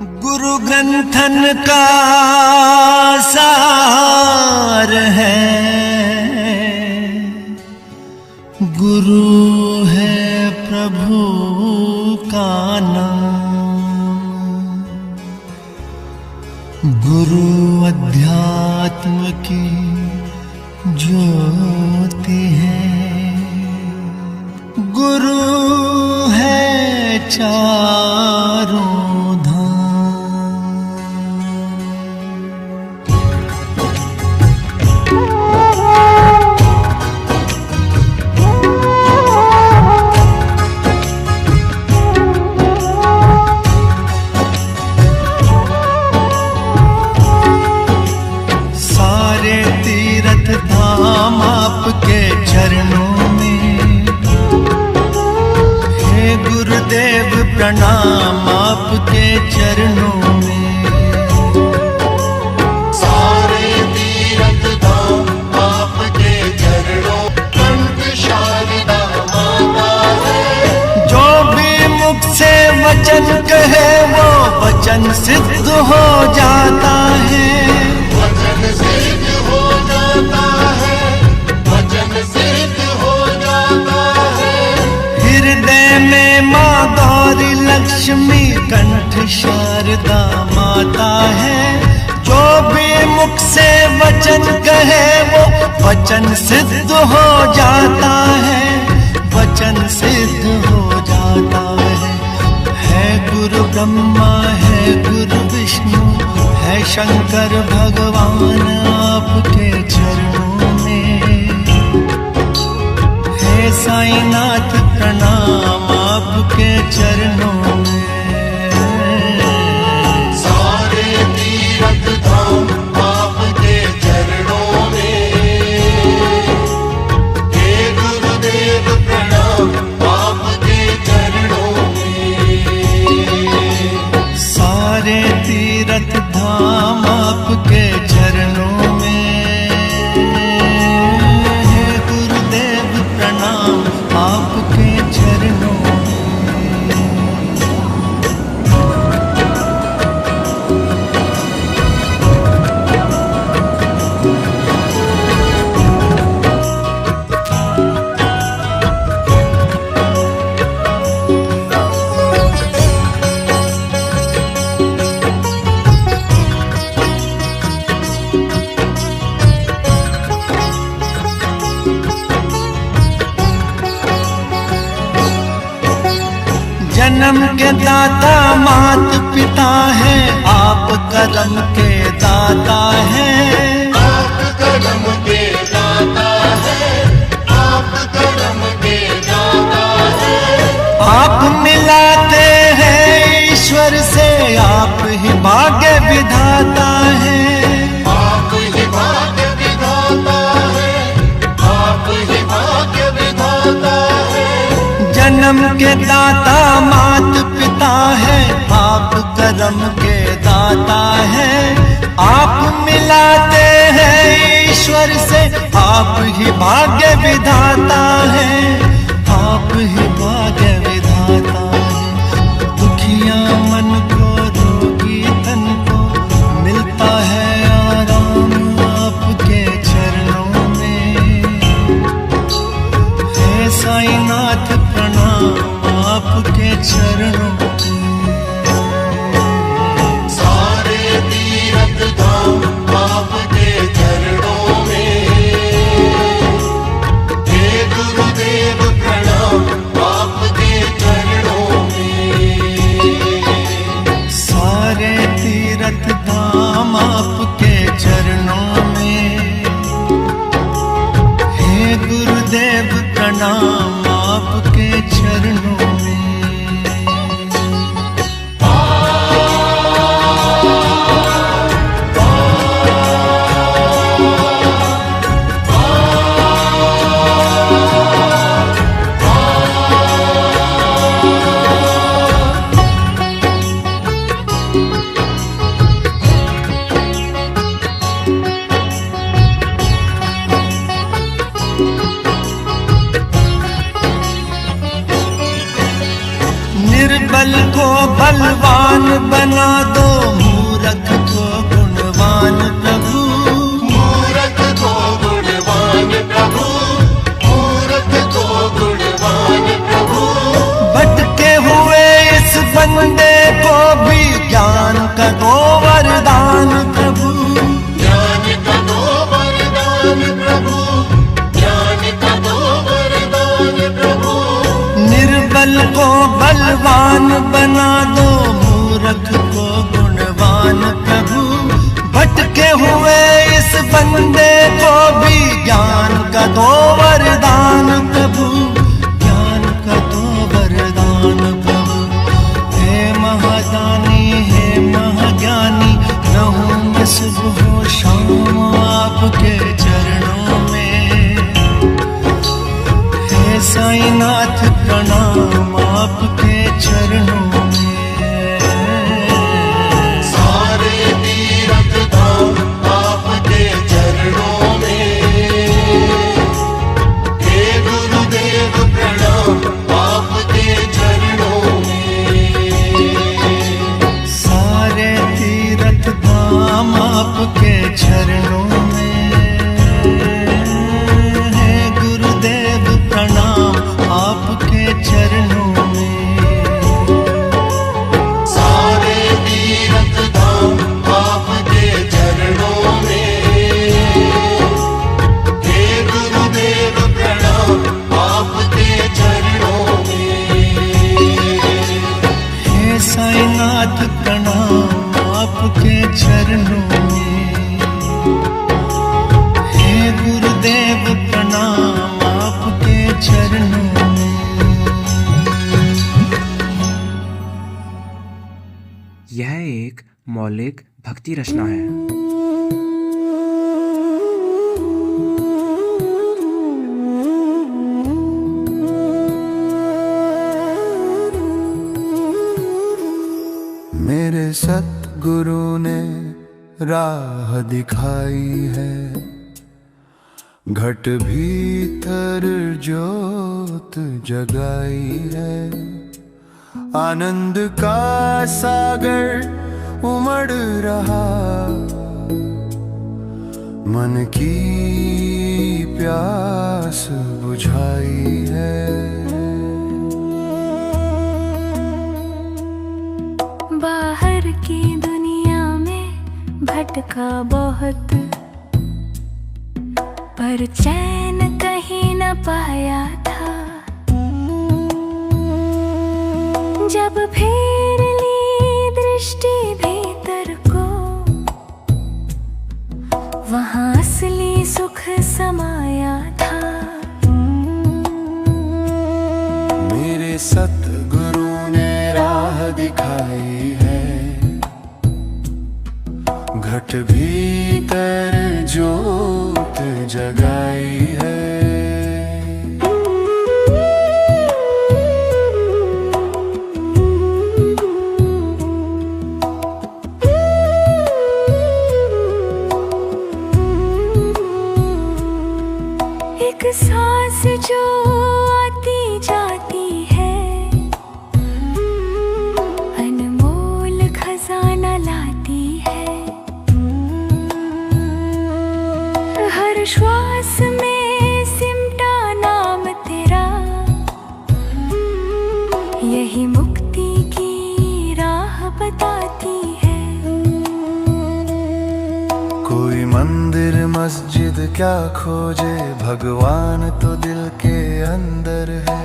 गुरु ग्रंथन का सार है, गुरु है प्रभु का नाम। गुरु अध्यात्म की ज्योति है, गुरु है चारों धाम आपके चरणों में। हे गुरुदेव प्रणाम आपके चरणों में। सारे तीर्थ धाम आपके चरणों, कंठ शारदा माता है। जो भी मुख से वचन कहे वो वचन सिद्ध हो जाता है। वचन सिद्ध हो जाता है, वचन सिद्ध हो जाता है। हृदय में माँ गौरी लक्ष्मी कंठ शारदा माता है। जो भी मुख से वचन कहे वो वचन सिद्ध हो जाता है, वचन सिद्ध हो जाता है। है गुरु ब्रह्मा है गुरु विष्णु है शंकर भगवान आपके चरणों में। हे साईनाथ प्रणाम आपके चरणों में। सारे तीर्थ धाम आपके चरणों में। हे गुरुदेव प्रणाम आपके चरणों में। सारे तीर्थ धाम आपके चरणों में। हे गुरुदेव प्रणाम आपके चरणों में। जन्म के दाता मात पिता है, आप कर्म के दाता है। आप कर्म के दाता है, आप कर्म के दाता है। आप मिलाते हैं ईश्वर से, आप ही भाग्य विधाता है। आप ही भाग्य विधाता है, आप ही भाग्य विधाता है। जन्म के दाता मात पिता है, आप कर्म के दाता है। आप मिलाते हैं ईश्वर से, आप ही भाग्य विधाता है, आप ही भाग्य विधाता है। दुखिया मन को रोगी तन को मिलता है आराम आपके चरणों में। हे साईनाथ प्रणाम आपके चरणों में। सारे तीर्थ धाम आपके चरणों में। हे बलवान बना दो, मूरख को गुणवान प्रभु। मूरख को गुणवान प्रभु, मूरख को गुणवान प्रभु। भटके हुए इस बंदे को भी ज्ञान का दो वरदान प्रभु। ज्ञान का दो वरदान प्रभु, ज्ञान का दो वरदान प्रभु। निर्बल को बलवान बना दो, मूरख को गुणवान प्रभु। भटके हुए इस बंदे को भी ज्ञान का दो वरदान प्रभु, ज्ञान का दो वरदान प्रभु। हे महादानी, हे महाज्ञानी, रहूं मैं सुबह शाम आपके चरणों में। हे साईनाथ प्रणाम आपके चरणों में। सारे तीर्थ धाम आपके चरणों में। हे गुरुदेव प्रणाम आपके चरणों में। सारे तीर्थ धाम आपके चरणों में। हे गुरुदेव प्रणाम आपके चरणों में। सारे तीर्थ धाम आपके चरणों में। हे गुरुदेव प्रणाम आपके चरणों में। हे साईनाथ प्रणाम आपके चरणों में। हे गुरुदेव प्रणाम आपके चरणों में। यह एक मौलिक भक्ति रचना है। मेरे सतगुरु ने राह दिखाई है, घट भीतर ज्योत जगाई है। आनंद का सागर उमड़ रहा, मन की प्यास बुझाई है। बाहर की दुनिया में भटका बहुत, पर चैन कहीं न पाया था। जब फेर ली दृष्टि भीतर को, वहाँ असली सुख समाया था। मेरे सतगुरु ने राह दिखाई है, घट भीतर ज्योत जगाई है। एक सांस जो आती जाती है, अनमोल खजाना लाती है। हर श्वास में सिमटा नाम तेरा, यही मुक्ति की राह बताती है। कोई मंदिर मस्जिद क्या खोजे, भगवान तो दिल के अंदर है।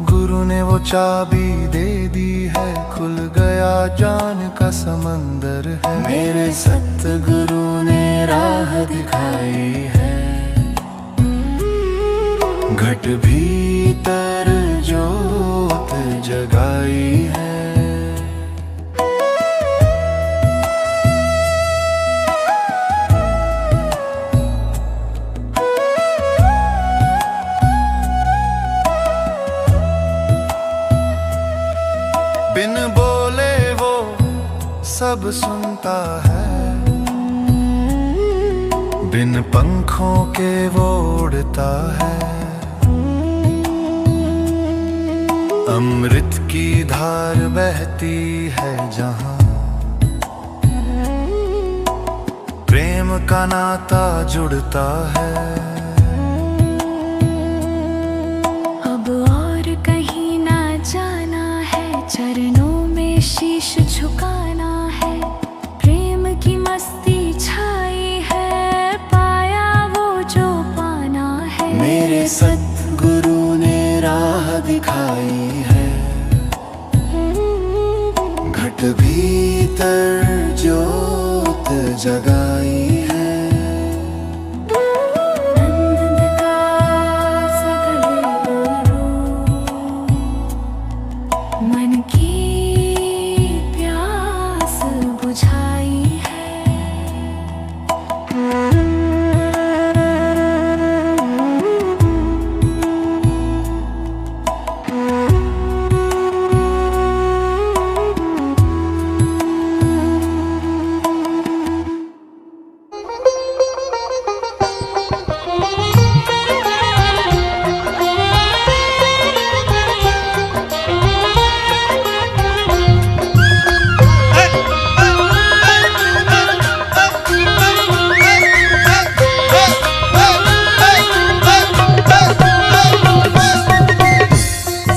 गुरु ने वो चाबी दे दी है, खुल गया जान का समंदर है। मेरे सतगुरु ने राह दिखाई है, घट भीतर ज्योत जगाई है। बिन बोले वो सब सुनता है, बिन पंखों के वो उड़ता है। अमृत की धार बहती है जहाँ, प्रेम का नाता जुड़ता है। अब और कहीं ना जाना है, चरणों में शीश झुकाना है। प्रेम की मस्ती छाई है, पाया वो जो पाना है। मेरे सतगुरु ने राह दिखाई है, घट भीतर ज्योत जगाई है। नंद का सगले गुरु, मन की प्यास बुझाई है।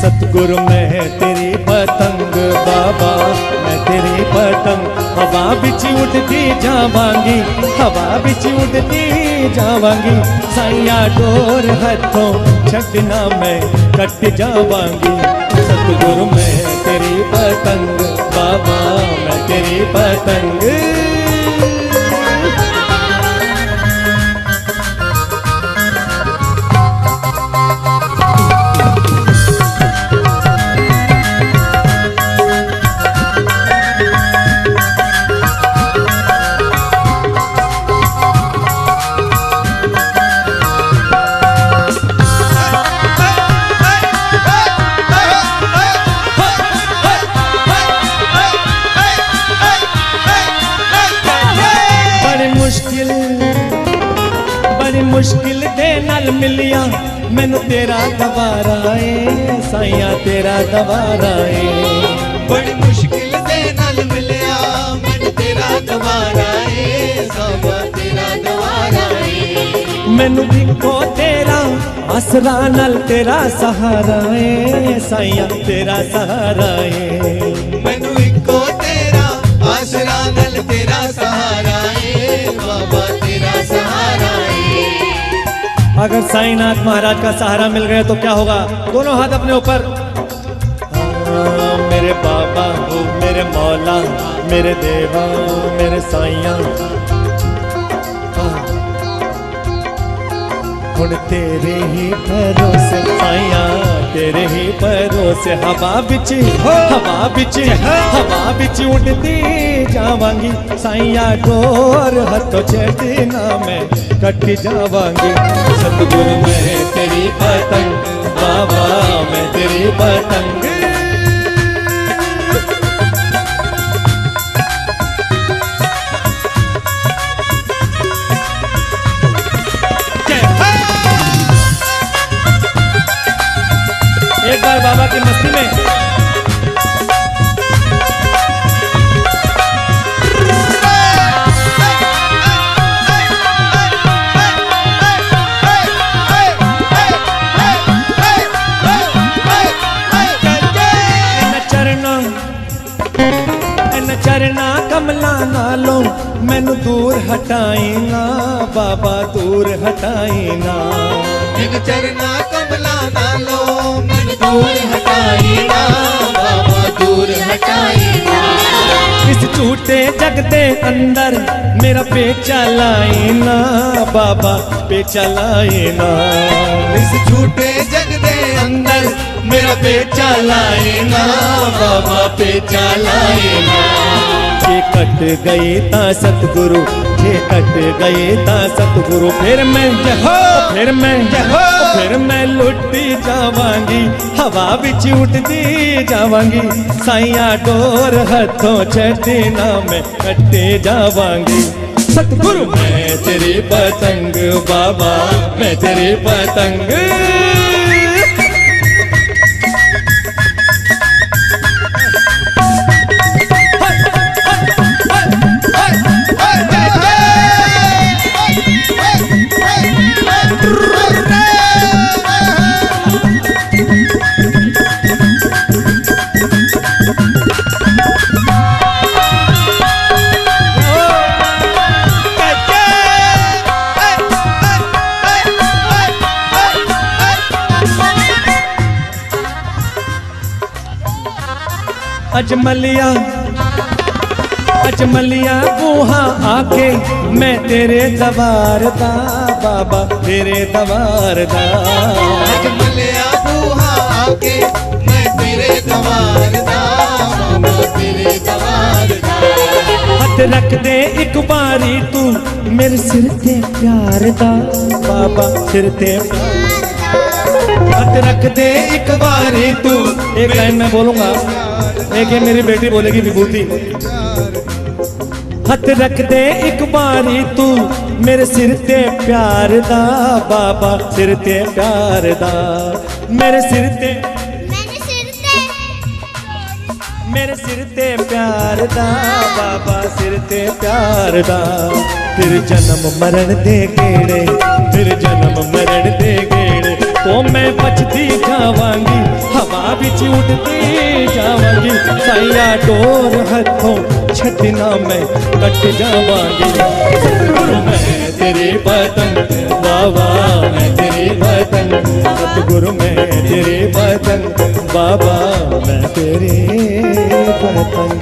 सतगुरु मैं तेरी पतंग बाबा, मैं तेरी पतंग। हवा बिच उड़ती जावांगी, हवा बिच उड़ती जावांगी। साइया डोर हथों छड़ना मैं कट जावांगी। सतगुरु मैं तेरी पतंग बाबा, मैं तेरी पतंग। बड़ी मुश्किल दे नाल मिलिया मैनू तेरा गवारा है, साइया तेरा गवारा है। बड़ी मुश्किल दे नाल मिलिया मैनू तेरा गवारा है, सावा तेरा गवारा है। मैनू इको तेरा आसरा नाल तेरा सहारा है, साइया तेरा सहारा है। मैनू इको तेरा आसरा नाल तेरा सहारा है, बाबा तेरा सहारा है। अगर साईनाथ महाराज का सहारा मिल गया तो क्या होगा? दोनों हाथ अपने ऊपर। मेरे बाबा हो, मेरे मौला, मेरे देवा, मेरे साइया, हुण तेरे ही भरोसे साइया, तेरे ही भरोसे। हवा बिच हवा बिच उड़ती जावांगी। साइया डोर हथों छड़ना मैं कट जावांगी। सतगुरु मैं तेरी पतंग बाबा, मैं तेरी पतंग। एक बार बाबा की मस्ती में चरना कमला नालों मैनू दूर हटाई ना बाबा, दूर हटाई ना। इन चरना कमला नालो मैनू दूर हटाई ना, बाबा दूर हटाई ना। इस झूठे जग दे अंदर मेरा पेचा लाई ना बाबा, पेचा लाई ना। इस झूठे जग दे अंदर मेरा पेचा लाए ना, बाबा पेचा लाए ना। जे कट गए ता सतगुरु, जे कट गए ता सतगुरु। फिर मैं लुटी जावांगी, हवा बिच उड़ती जावांगी। साइया डोर हथों छड़ना मैं कटे जावांगी। सतगुरु मैं तेरी पतंग बाबा, मैं तेरी पतंग। अजमलिया बूहा आके मैं तेरे दवार दा बाबा तेरे दवार दा अजमलिया बूहा आके मैं तेरे दवार दा बाबा तेरे दवार दा हथ रख दे एक बारी तू मेरे सिर ते प्यार दा बाबा सिर ते हथ रख दे एक बारी तू। एक लाइन मैं बोलूंगा, एक है मेरी बेटी बोलेगी विभूति। हथ रख दे एक बारी तू मेरे सिर ते प्यार दा बाबा सिर ते प्यार दा मेरे सिर ते प्यार दा बाबा सिर ते प्यार दा। फिर जन्म मरण दे गेड़े फिर जन्म मरण दे गेड़े तो मैं बचती जावांगी हवा बिच उड़ती जावांगी साइया डोर हथों छटना मैं कट जावांगी। सतगुरु मैं तेरी पतंग बाबा मैं तेरी पतंग सतगुरु मैं तेरी पतंग बाबा मैं तेरी पतंग।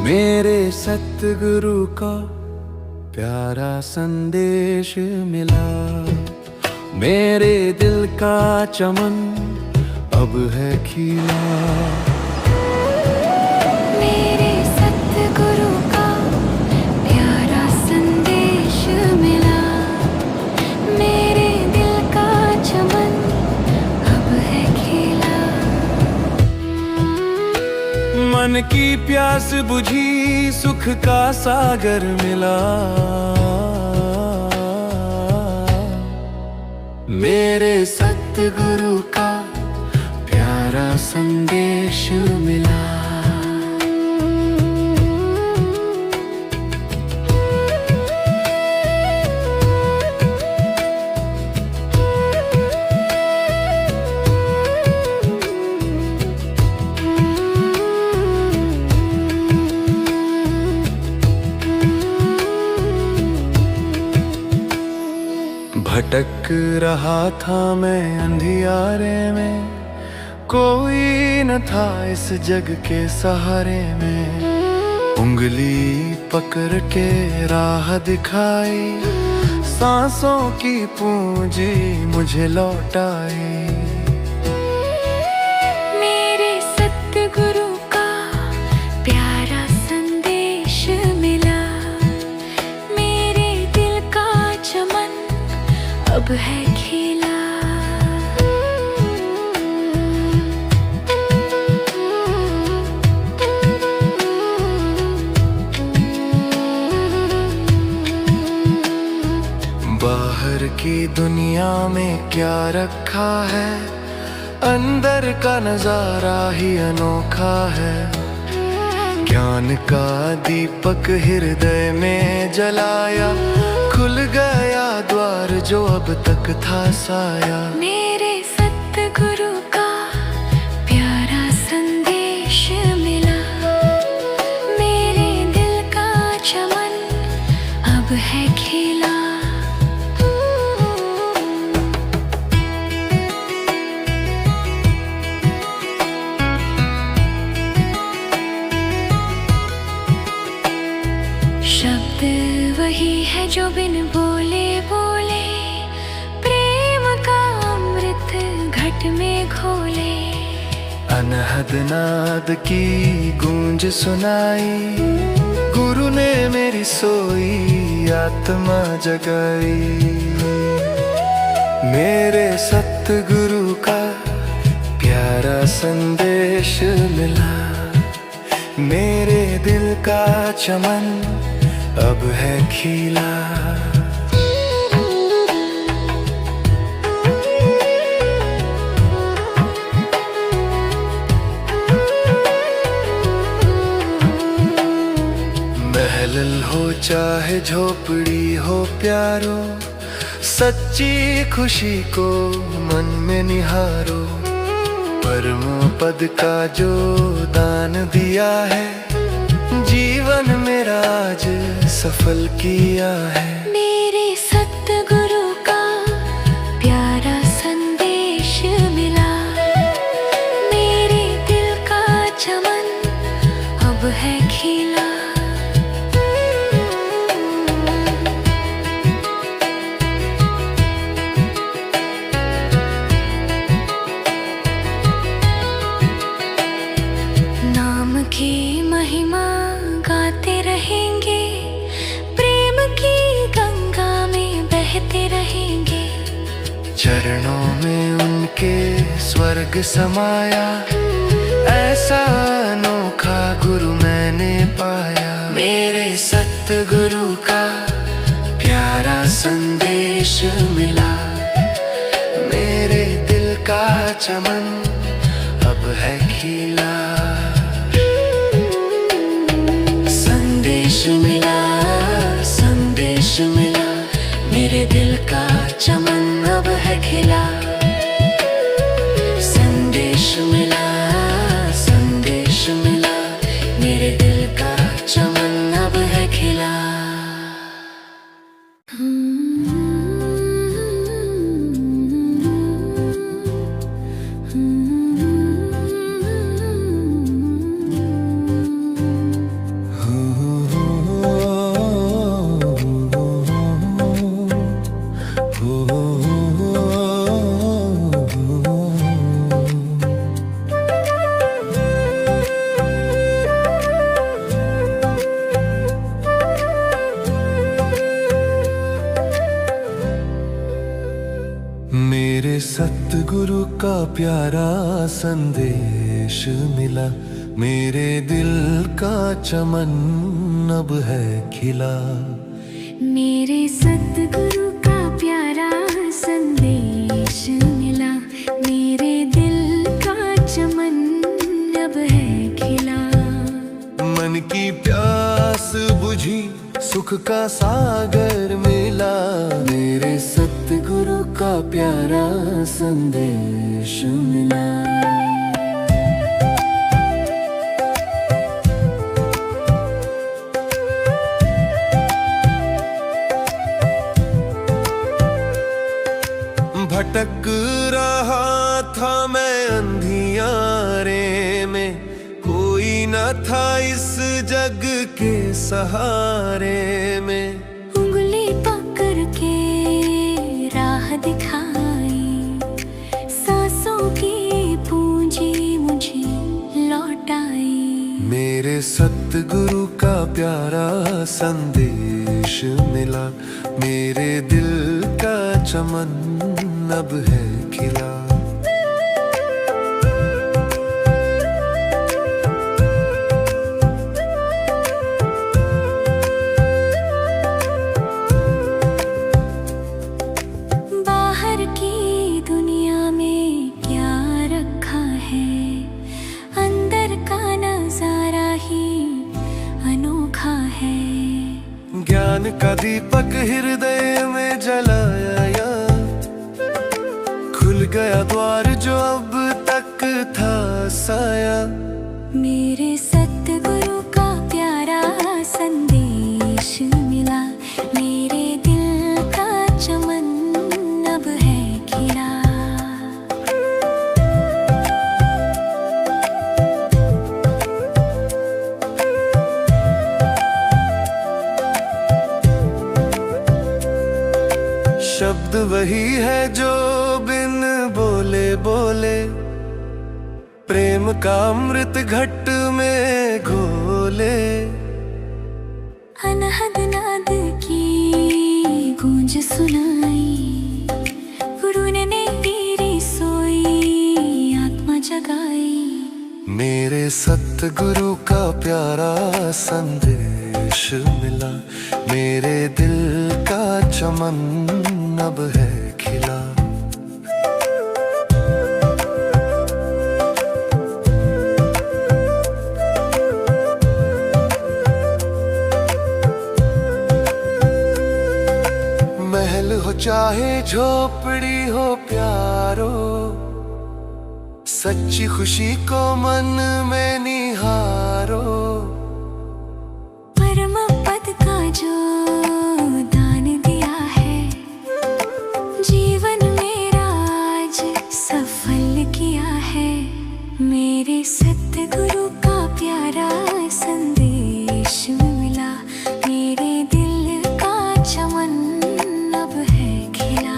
मेरे सतगुरु का प्यारा संदेश मिला मेरे दिल का चमन अब है खिला। मेरे सतगुरु का प्यारा संदेश मिला मेरे दिल का चमन अब है खिला। मन की प्यास बुझी सुख का सागर मिला मेरे सतगुरु का प्यारा संदेश मिला। भटक रहा था मैं अंधियारे में कोई न था इस जग के सहारे में। उंगली पकड़ के राह दिखाई सांसों की पूंजी मुझे लौटाई। मेरे सतगुरु का प्यारा संदेश मिला मेरे दिल का चमन अब है खिला। बाहर की दुनिया में क्या रखा है अंदर का नजारा ही अनोखा है। ज्ञान का दीपक हृदय में जलाया खुल गया द्वार जो अब तक था साया। मेरे सतगुरु का प्यारा संदेश मिला मेरे दिल का चमन अब है खिला। शब्द वही है जो बिन बोले बोले प्रेम का अमृत घट में घोले। अनहद नाद की गूंज सुनाई गुरु ने मेरी सोई आत्मा जगाई। मेरे सतगुरु का प्यारा संदेश मिला मेरे दिल का चमन अब है खिला। महल हो चाहे झोपड़ी हो प्यारो सच्ची खुशी को मन में निहारो, परम पद का जो दान दिया है, जीवन मेरा आज सफल किया है। मेरे सतगुरु का प्यारा संदेश मिला, मेरे दिल का चमन अब है खिला। नाम की महिमा गाते रहेंगे, प्रेम की गंगा में बहते रहेंगे। चरणों में उनके स्वर्ग समाया, ऐसा अनोखा गुरु मैंने पाया। मेरे सतगुरु का प्यारा संदेश मिला, मेरे दिल का चमन अब है खिला। संदेश मिला, संदेश मिला, मेरे दिल का चमन अब है खिला। संदेश मिला, संदेश मिला, मेरे दिल का चमन अब है खिला। मेरे सतगुरु का प्यारा संदेश मिला, मेरे दिल का चमन अब है खिला। मेरे सतगुरु का प्यारा संदेश मिला, मेरे दिल का चमन अब है खिला। मन की प्यास बुझी, सुख का सागर मिला, मेरे सतगुरु का प्यारा संदेश मिला। भटक रहा था मैं अंधियारे में, कोई न था इस जग के सहारे में। उंगली पकड़ के राह दिखाई, सांसों की पूंजी मुझे लौटाई। मेरे सतगुरु का प्यारा संदेश मिला, मेरे दिल का चमन अब है खिला। बाहर की दुनिया में क्या रखा है, अंदर का नजारा ही अनोखा है। ज्ञान का दीपक हृदय में जलाया, खुल गया द्वार जो अब तक था साया। मेरे सतगुरु का प्यारा संदेश मिला, मेरे दिल का चमन अब है खिला। शब्द वही है जो बिन बोले बोले, प्रेम का अमृत घट में घोले। अनहद नाद की गूंज सुनाई, गुरु ने तेरी सोई आत्मा जगाई। मेरे सतगुरु का प्यारा संदेश मिला, मेरे दिल का चमन अब है खिला। महल हो चाहे झोपड़ी हो प्यारो, सच्ची खुशी को मन में निहारो। परम पद का जो दान दिया है, जीवन मेरा आज सफल किया है। मेरे सतगुरु का प्यारा संदेश मिला, मेरे दिल का चमन अब है खिला।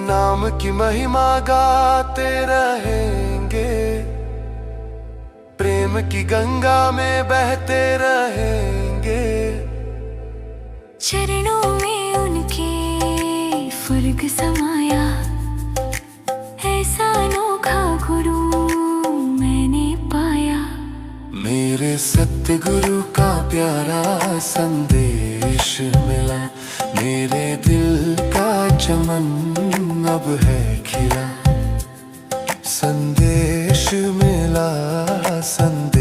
नाम की महिमा गाते रहेंगे, प्रेम की गंगा में बहते रहेंगे। चरणों में उनके फर्क समाया, ऐसा अनोखा गुरु मैंने पाया। मेरे सतगुरु का प्यारा संदेश मिला, मेरे दिल का चमन अब है खिला। संदेश मिला, संदेश